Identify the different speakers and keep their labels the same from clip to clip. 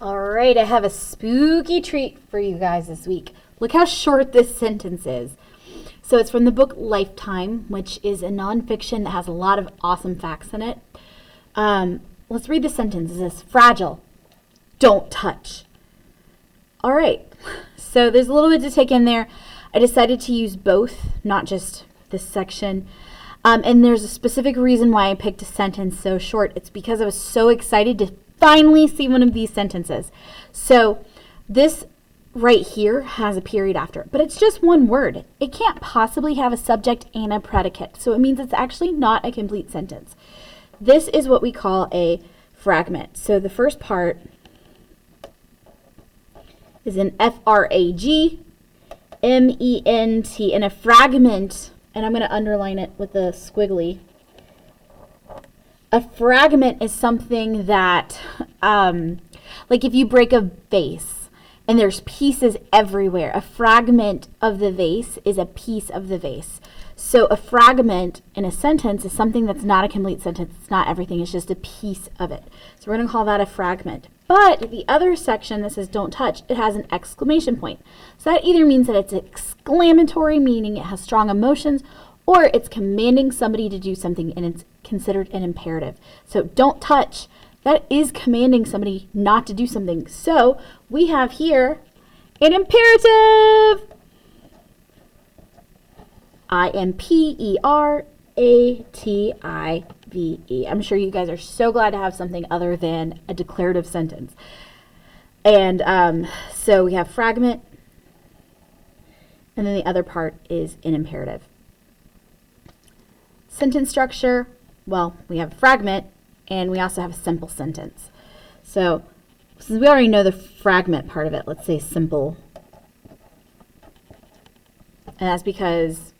Speaker 1: All right, I have a spooky treat for you guys this week. Look how short this sentence is. So it's from the book Lifetime, which is a nonfiction that has a lot of awesome facts in it. Let's read the sentence. It says, fragile, don't touch. All right, so there's a little bit to take in there. I decided to use both, not just this section. And there's a specific reason why I picked a sentence so short. It's because I was so excited to finally see one of these sentences. So this right here has a period after it, but it's just one word. It can't possibly have a subject and a predicate, so it means it's actually not a complete sentence. This is what we call a fragment. So the first part is an F-R-A-G-M-E-N-T, and a fragment, and I'm going to underline it with a squiggly. A fragment is something that, like if you break a vase and there's pieces everywhere, a fragment of the vase is a piece of the vase. So a fragment in a sentence is something that's not a complete sentence. It's not everything. It's just a piece of it. So we're going to call that a fragment. But the other section that says don't touch, it has an exclamation point. So that either means that it's exclamatory, meaning it has strong emotions, or it's commanding somebody to do something and it's considered an imperative. So don't touch, that is commanding somebody not to do something. So we have here an imperative. I-M-P-E-R-A-T-I-V-E. I'm sure you guys are so glad to have something other than a declarative sentence. And so we have fragment, and then the other part is an imperative. Sentence structure, well, we have a fragment, and we also have a simple sentence. So since we already know the fragment part of it, let's say simple. And that's because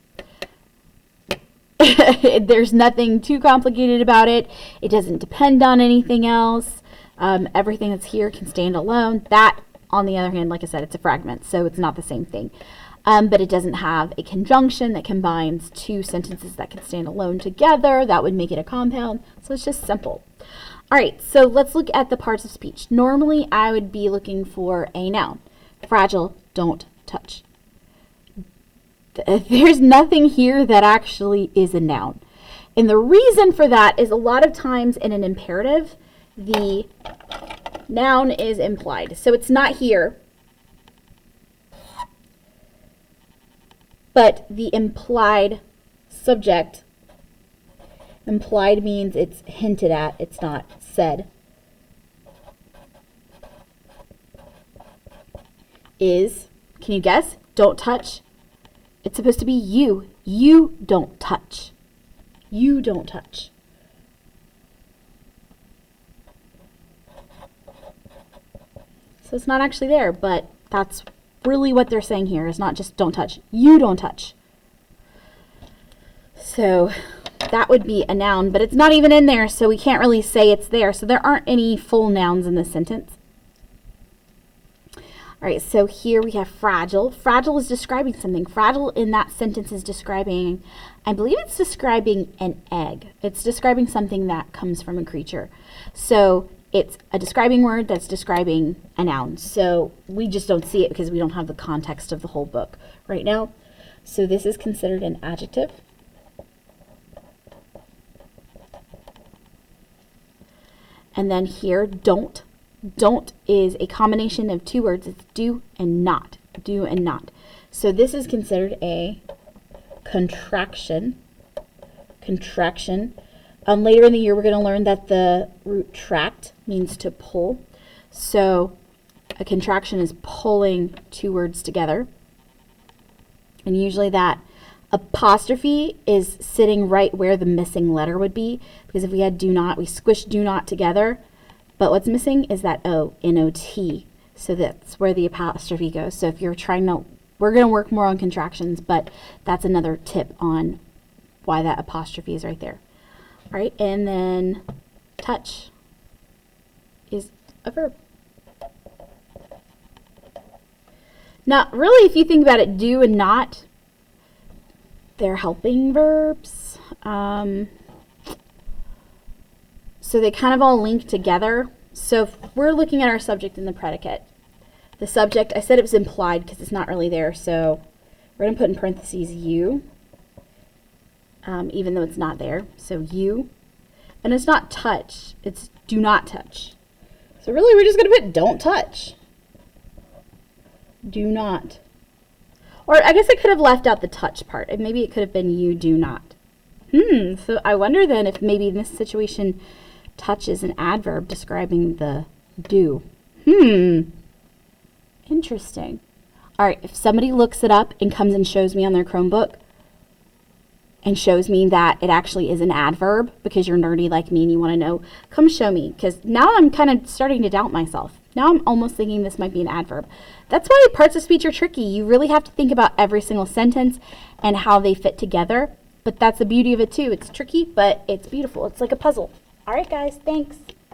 Speaker 1: there's nothing too complicated about it. It doesn't depend on anything else. Everything that's here can stand alone. That, on the other hand, like I said, it's a fragment, so it's not the same thing. But it doesn't have a conjunction that combines two sentences that can stand alone together. That would make it a compound. So it's just simple. All right, so let's look at the parts of speech. Normally, I would be looking for a noun. Fragile, don't touch. There's nothing here that actually is a noun. And the reason for that is a lot of times in an imperative, the noun is implied. So it's not here, but the implied subject, implied means it's hinted at, it's not said, is, can you guess? Don't touch. It's supposed to be you. You don't touch. You don't touch. So it's not actually there, but that's really what they're saying here. Is not just don't touch. You don't touch. So that would be a noun, but it's not even in there, so we can't really say it's there. So there aren't any full nouns in this sentence. All right, so here we have fragile. Fragile is describing something. Fragile in that sentence is describing, I believe it's describing an egg. It's describing something that comes from a creature. So it's a describing word that's describing a noun. So we just don't see it because we don't have the context of the whole book right now. So this is considered an adjective. And then here, don't. Don't is a combination of two words. It's do and not. Do and not. So this is considered a contraction. Contraction. Later in the year, we're going to learn that the root tract means to pull. So a contraction is pulling two words together. And usually that apostrophe is sitting right where the missing letter would be. Because if we had do not, we squish do not together. But what's missing is that O, N-O-T. So that's where the apostrophe goes. So if you're trying to, we're going to work more on contractions, but that's another tip on why that apostrophe is right there. All right, and then touch is a verb. Now, really, if you think about it, do and not, they're helping verbs. So they kind of all link together. So if we're looking at our subject and the predicate. The subject, I said it was implied because it's not really there, so we're going to put in parentheses you, even though it's not there. So you. And it's not touch, it's do not touch. So really we're just going to put don't touch. Do not. Or I guess I could have left out the touch part. And maybe it could have been you do not. So I wonder then if maybe in this situation touch is an adverb describing the do. Interesting. All right, if somebody looks it up and comes and shows me on their Chromebook and shows me that it actually is an adverb because you're nerdy like me and you want to know, come show me, because now I'm kind of starting to doubt myself. Now I'm almost thinking this might be an adverb. That's why parts of speech are tricky. You really have to think about every single sentence and how they fit together. But that's the beauty of it too. It's tricky, but it's beautiful. It's like a puzzle. All right, guys, thanks.